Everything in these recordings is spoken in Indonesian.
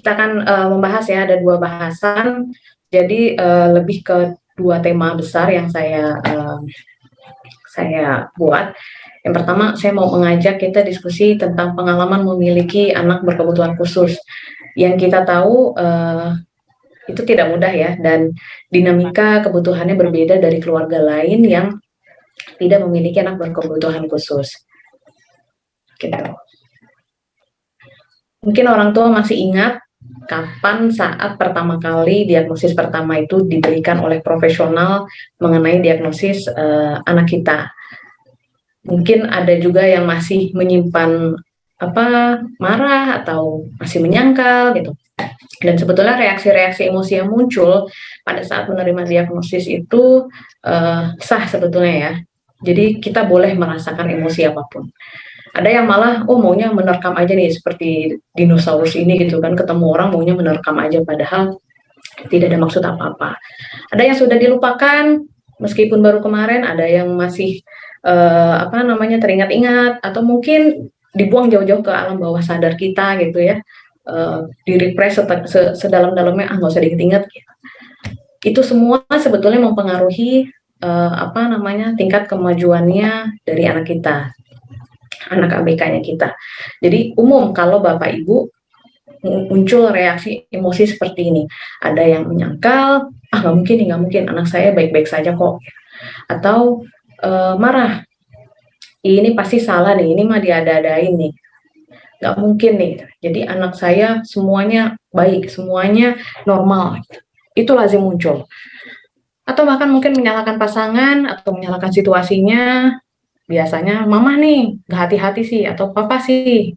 kita kan membahas ya, ada 2 bahasan, jadi lebih ke 2 tema besar yang saya buat. Yang pertama, saya mau mengajak kita diskusi tentang pengalaman memiliki anak berkebutuhan khusus. Yang kita tahu itu tidak mudah ya, dan dinamika kebutuhannya berbeda dari keluarga lain yang tidak memiliki anak berkebutuhan khusus. Gitu. Mungkin orang tua masih ingat kapan saat pertama kali diagnosis pertama itu diberikan oleh profesional mengenai diagnosis anak kita. Mungkin ada juga yang masih menyimpan marah atau masih menyangkal gitu. Dan sebetulnya reaksi-reaksi emosi yang muncul pada saat menerima diagnosis itu sah sebetulnya ya. Jadi kita boleh merasakan emosi apapun. Ada yang malah maunya menerkam aja nih, seperti dinosaurus ini gitu kan, ketemu orang maunya menerkam aja padahal tidak ada maksud apa-apa. Ada yang sudah dilupakan meskipun baru kemarin, ada yang masih teringat-ingat, atau mungkin dibuang jauh-jauh ke alam bawah sadar kita gitu ya, di-repress sedalam-dalamnya, nggak usah diingat-ingat gitu. Itu semua sebetulnya mempengaruhi tingkat kemajuannya dari anak kita, anak ABK-nya kita. Jadi umum kalau Bapak Ibu muncul reaksi emosi seperti ini, ada yang menyangkal, nggak mungkin anak saya baik-baik saja kok, atau marah, ini pasti salah nih, ini mah diada-adain nih, nggak mungkin nih, jadi anak saya semuanya baik, semuanya normal, itu lazim muncul. Atau bahkan mungkin menyalahkan pasangan atau menyalahkan situasinya, biasanya mama nih nggak hati-hati sih, atau papa sih,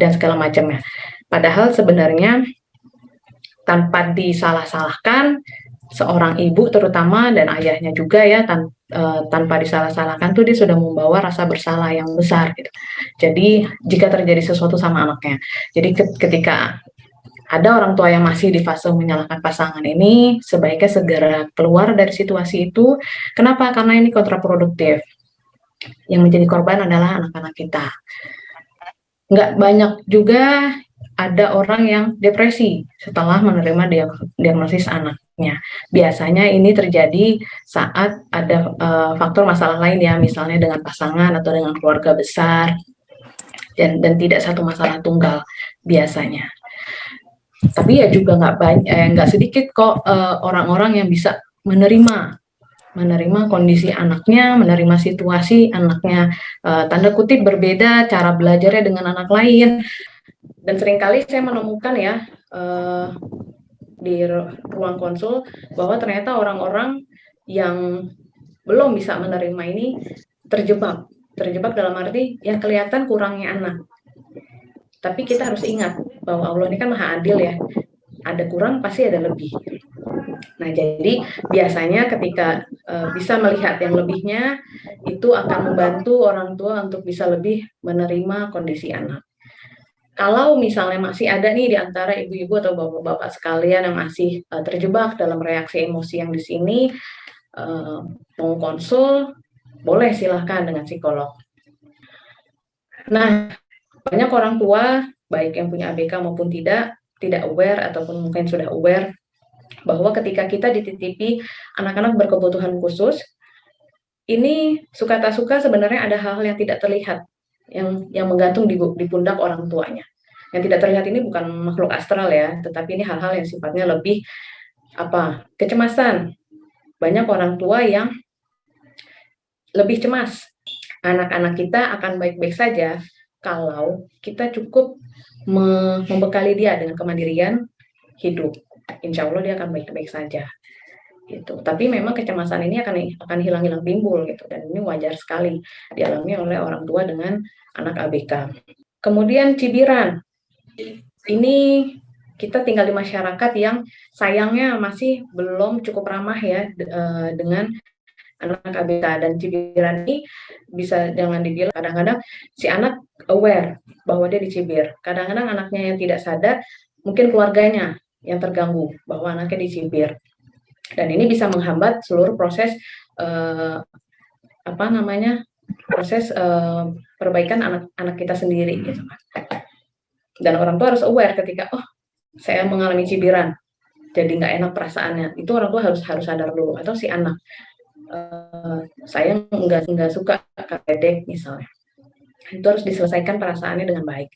dan segala macamnya. Padahal sebenarnya tanpa disalah-salahkan, seorang ibu terutama dan ayahnya juga ya, tanpa disalah-salahkan tuh dia sudah membawa rasa bersalah yang besar gitu. Jadi jika terjadi sesuatu sama anaknya, jadi ketika ada orang tua yang masih di fase menyalahkan pasangan ini, sebaiknya segera keluar dari situasi itu. Kenapa? Karena ini kontraproduktif. Yang menjadi korban adalah anak-anak kita. Nggak banyak juga ada orang yang depresi setelah menerima diagnosis anaknya. Biasanya ini terjadi saat ada faktor masalah lain ya, misalnya dengan pasangan atau dengan keluarga besar, dan tidak satu masalah tunggal biasanya. Tapi ya juga nggak sedikit kok orang-orang yang bisa menerima kondisi anaknya, menerima situasi anaknya, tanda kutip berbeda cara belajarnya dengan anak lain. Dan seringkali saya menemukan ya di ruang konsul bahwa ternyata orang-orang yang belum bisa menerima ini terjebak dalam arti yang kelihatan kurangnya anak. Tapi kita harus ingat bahwa Allah ini kan maha adil ya, ada kurang pasti ada lebih. Nah, jadi biasanya ketika bisa melihat yang lebihnya, itu akan membantu orang tua untuk bisa lebih menerima kondisi anak. Kalau misalnya masih ada nih di antara ibu-ibu atau bapak-bapak sekalian yang masih terjebak dalam reaksi emosi yang di sini, mau konsul, boleh silahkan dengan psikolog. Nah, banyak orang tua, baik yang punya ABK maupun tidak aware ataupun mungkin sudah aware bahwa ketika kita dititipi anak-anak berkebutuhan khusus, ini suka tak suka sebenarnya ada hal-hal yang tidak terlihat yang menggantung di pundak orang tuanya. Yang tidak terlihat ini bukan makhluk astral ya, tetapi ini hal-hal yang sifatnya lebih kecemasan. Banyak orang tua yang lebih cemas. Anak-anak kita akan baik-baik saja kalau kita cukup membekali dia dengan kemandirian hidup. Insya Allah dia akan baik-baik saja. Gitu. Tapi memang kecemasan ini akan hilang-hilang timbul gitu, dan ini wajar sekali dialami oleh orang tua dengan anak ABK. Kemudian cibiran. Ini kita tinggal di masyarakat yang sayangnya masih belum cukup ramah ya dengan anak ABK, dan cibiran ini bisa jangan dibilang, kadang-kadang si anak aware bahwa dia dicibir. Kadang-kadang anaknya yang tidak sadar, mungkin keluarganya yang terganggu bahwa anaknya dicibir. Dan ini bisa menghambat seluruh proses perbaikan anak-anak kita sendiri gitu kan. Dan orang tua harus aware ketika saya mengalami cibiran, jadi nggak enak perasaannya, itu orang tua harus sadar dulu. Atau si anak, saya nggak suka ledek misalnya, itu harus diselesaikan perasaannya dengan baik.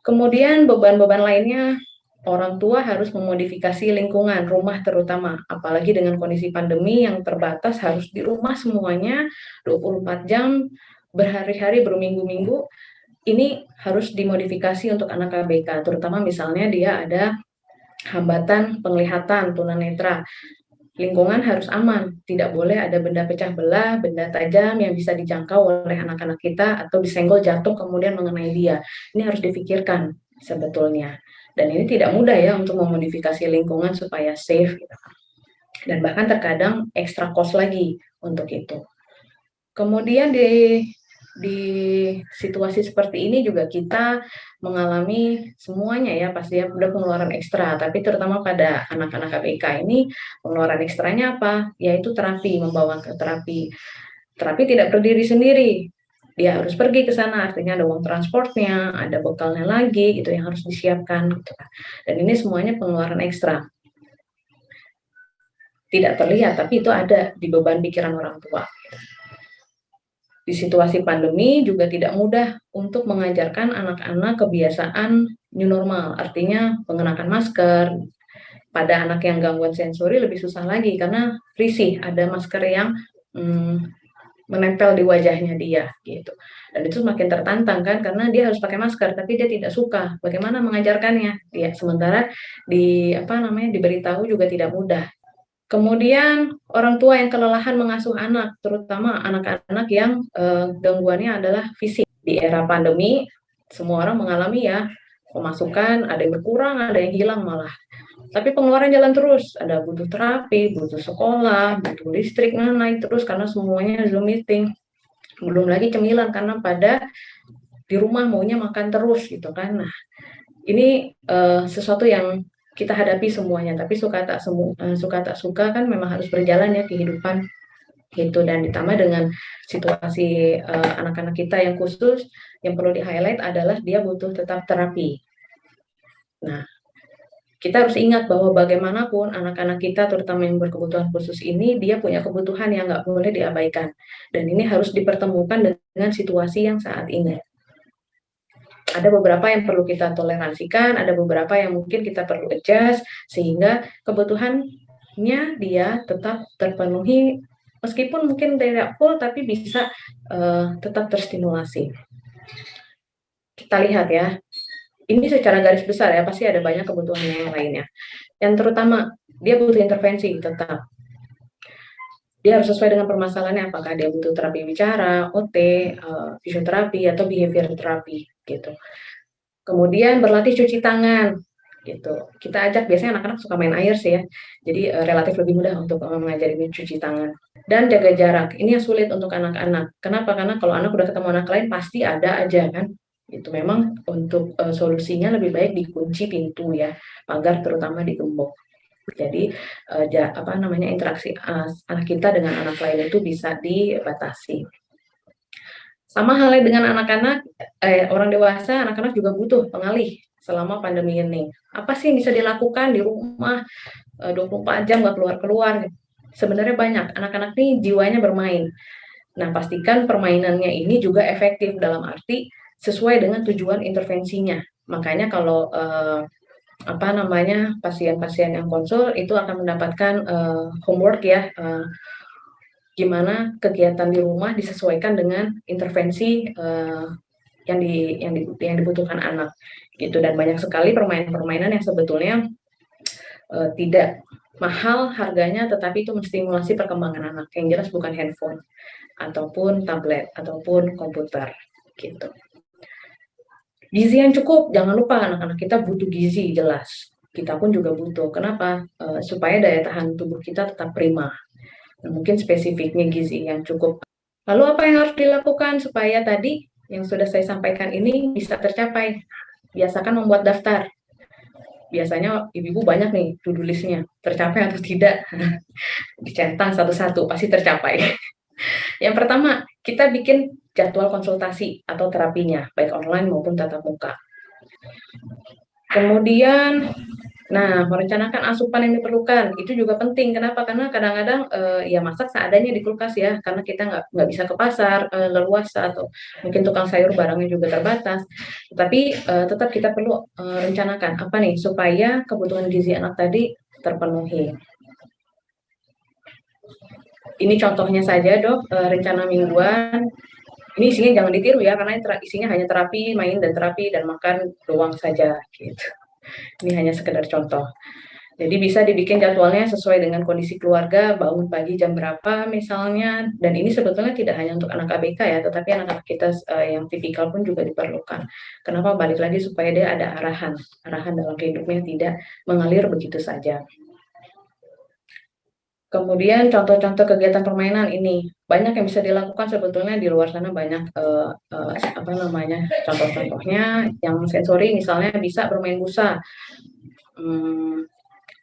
Kemudian beban-beban lainnya, orang tua harus memodifikasi lingkungan rumah terutama, apalagi dengan kondisi pandemi yang terbatas, harus di rumah semuanya 24 jam, berhari-hari, berminggu-minggu. Ini harus dimodifikasi untuk anak ABK, terutama misalnya dia ada hambatan penglihatan, tunanetra. Lingkungan harus aman, tidak boleh ada benda pecah belah, benda tajam yang bisa dijangkau oleh anak-anak kita atau disenggol jatuh kemudian mengenai dia. Ini harus difikirkan sebetulnya. Dan ini tidak mudah ya untuk memodifikasi lingkungan supaya safe gitu. Dan bahkan terkadang ekstra cost lagi untuk itu. Kemudian di situasi seperti ini juga kita mengalami semuanya ya, pasti ada pengeluaran ekstra, tapi terutama pada anak-anak ABK ini pengeluaran ekstranya apa? Yaitu terapi, membawa ke terapi. Terapi tidak berdiri sendiri, dia harus pergi ke sana, artinya ada uang transportnya, ada bekalnya lagi, itu yang harus disiapkan. Gitu. Dan ini semuanya pengeluaran ekstra. Tidak terlihat, tapi itu ada di beban pikiran orang tua. Di situasi pandemi juga tidak mudah untuk mengajarkan anak-anak kebiasaan new normal, artinya mengenakan masker. Pada anak yang gangguan sensori lebih susah lagi karena risih, ada masker yang menempel di wajahnya dia gitu. Dan itu semakin tertantang kan, karena dia harus pakai masker tapi dia tidak suka. Bagaimana mengajarkannya? Ya, sementara diberitahu juga tidak mudah. Kemudian orang tua yang kelelahan mengasuh anak, terutama anak-anak yang gangguannya adalah fisik. Di era pandemi, semua orang mengalami ya pemasukan, ada yang berkurang, ada yang hilang malah. Tapi pengeluaran jalan terus, ada butuh terapi, butuh sekolah, butuh listrik naik terus karena semuanya Zoom meeting. Belum lagi cemilan karena pada di rumah maunya makan terus gitu kan. Nah, ini sesuatu yang kita hadapi semuanya, tapi suka tak suka kan memang harus berjalan ya kehidupan gitu. Dan ditambah dengan situasi anak-anak kita yang khusus, yang perlu di-highlight adalah dia butuh tetap terapi. Nah, kita harus ingat bahwa bagaimanapun anak-anak kita, terutama yang berkebutuhan khusus ini, dia punya kebutuhan yang nggak boleh diabaikan. Dan ini harus dipertemukan dengan situasi yang saat ini. Ada beberapa yang perlu kita toleransikan, ada beberapa yang mungkin kita perlu adjust, sehingga kebutuhannya dia tetap terpenuhi, meskipun mungkin tidak full, tapi bisa tetap terstimulasi. Kita lihat ya, ini secara garis besar ya, pasti ada banyak kebutuhan yang lainnya. Yang terutama, dia butuh intervensi tetap. Dia harus sesuai dengan permasalahannya, apakah dia butuh terapi bicara, OT, fisioterapi, atau behavior terapi gitu. Kemudian berlatih cuci tangan gitu. Kita ajak, biasanya anak-anak suka main air sih ya, jadi relatif lebih mudah untuk mengajari cuci tangan. Dan jaga jarak, ini yang sulit untuk anak-anak. Kenapa? Karena kalau anak udah ketemu anak lain pasti ada aja kan. Itu memang untuk solusinya lebih baik dikunci pintu ya, pagar terutama digembok. Jadi interaksi anak kita dengan anak lain itu bisa dibatasi. Sama halnya dengan anak-anak, orang dewasa, anak-anak juga butuh pengalih selama pandemi ini. Apa sih yang bisa dilakukan di rumah 24 jam nggak keluar-keluar? Sebenarnya banyak, anak-anak ini jiwanya bermain. Nah, pastikan permainannya ini juga efektif dalam arti sesuai dengan tujuan intervensinya. Makanya kalau pasien-pasien yang konsul itu akan mendapatkan homework ya, gimana kegiatan di rumah disesuaikan dengan intervensi yang dibutuhkan anak gitu. Dan banyak sekali permainan-permainan yang sebetulnya tidak mahal harganya, tetapi itu menstimulasi perkembangan anak. Yang jelas bukan handphone ataupun tablet ataupun komputer gitu. Gizi yang cukup, jangan lupa anak-anak kita butuh gizi, jelas. Kita pun juga butuh. Kenapa? Supaya daya tahan tubuh kita tetap prima. Nah, mungkin spesifiknya gizi yang cukup. Lalu apa yang harus dilakukan supaya tadi yang sudah saya sampaikan ini bisa tercapai? Biasakan membuat daftar. Biasanya ibu-ibu banyak nih to-do list-nya, tercapai atau tidak. Dicentang satu-satu, pasti tercapai. Yang pertama, kita bikin jadwal konsultasi atau terapinya, baik online maupun tatap muka. Kemudian, nah, merencanakan asupan yang diperlukan itu juga penting. Kenapa? Karena kadang-kadang ya masak seadanya di kulkas ya, karena kita nggak bisa ke pasar leluasa atau mungkin tukang sayur barangnya juga terbatas. Tapi tetap kita perlu rencanakan apa nih supaya kebutuhan gizi anak tadi terpenuhi. Ini contohnya saja dok, rencana mingguan. Ini isinya jangan ditiru ya, karena isinya hanya terapi, main dan terapi dan makan doang saja gitu. Ini hanya sekedar contoh. Jadi bisa dibikin jadwalnya sesuai dengan kondisi keluarga, bangun pagi jam berapa misalnya, dan ini sebetulnya tidak hanya untuk anak ABK ya, tetapi anak-anak kita yang tipikal pun juga diperlukan. Kenapa? Balik lagi supaya dia ada arahan dalam hidupnya, tidak mengalir begitu saja. Kemudian contoh-contoh kegiatan permainan ini banyak yang bisa dilakukan sebetulnya di luar sana banyak apa namanya contoh-contohnya yang sensori misalnya bisa bermain busa,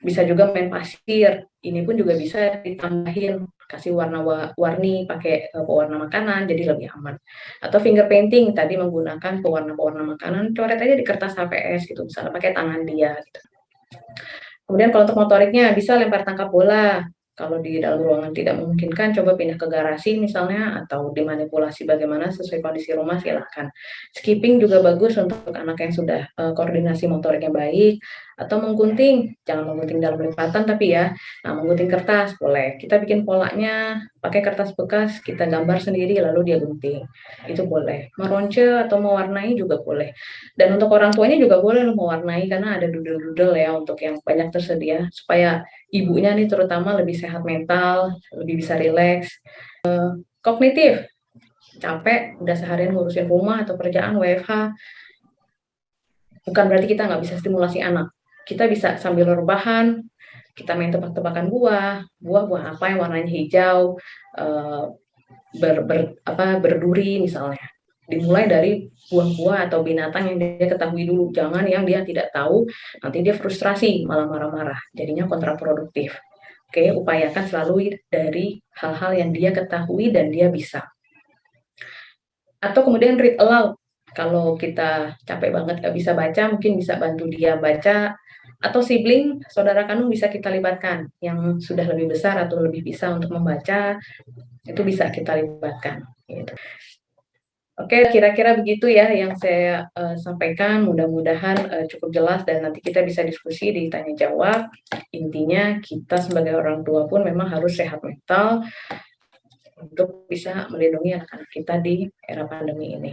bisa juga main pasir. Ini pun juga bisa ditambahin kasih warna-warni pakai pewarna makanan jadi lebih aman. Atau finger painting tadi menggunakan pewarna-pewarna makanan, coret aja di kertas HVS gitu misalnya pakai tangan dia. Gitu. Kemudian kalau untuk motoriknya bisa lempar tangkap bola. Kalau di dalam ruangan tidak memungkinkan, coba pindah ke garasi misalnya, atau dimanipulasi bagaimana sesuai kondisi rumah silahkan. Skipping juga bagus untuk anak yang sudah koordinasi motoriknya baik, atau menggunting, jangan menggunting dalam lipatan tapi ya, nah menggunting kertas boleh. Kita bikin polanya, pakai kertas bekas, kita gambar sendiri lalu dia gunting, itu boleh. Meronce atau mewarnai juga boleh. Dan untuk orang tuanya juga boleh mewarnai karena ada doodle-doodle ya untuk yang banyak tersedia supaya ibunya nih terutama lebih sehat mental, lebih bisa rileks. Kognitif, capek udah seharian ngurusin rumah atau kerjaan WFH, bukan berarti kita nggak bisa stimulasi anak. Kita bisa sambil rebahan, kita main tebak-tebakan buah apa yang warnanya hijau, berduri misalnya. Dimulai dari buah-buah atau binatang yang dia ketahui dulu, jangan yang dia tidak tahu, nanti dia frustrasi, malah marah-marah, jadinya kontraproduktif. Oke, upayakan selalu dari hal-hal yang dia ketahui dan dia bisa. Atau kemudian read aloud, kalau kita capek banget gak bisa baca, mungkin bisa bantu dia baca, atau sibling, saudara kandung bisa kita libatkan, yang sudah lebih besar atau lebih bisa untuk membaca, itu bisa kita libatkan. Gitu. Oke, kira-kira begitu ya yang saya sampaikan. Mudah-mudahan cukup jelas dan nanti kita bisa diskusi di tanya jawab. Intinya kita sebagai orang tua pun memang harus sehat mental untuk bisa melindungi anak-anak kita di era pandemi ini.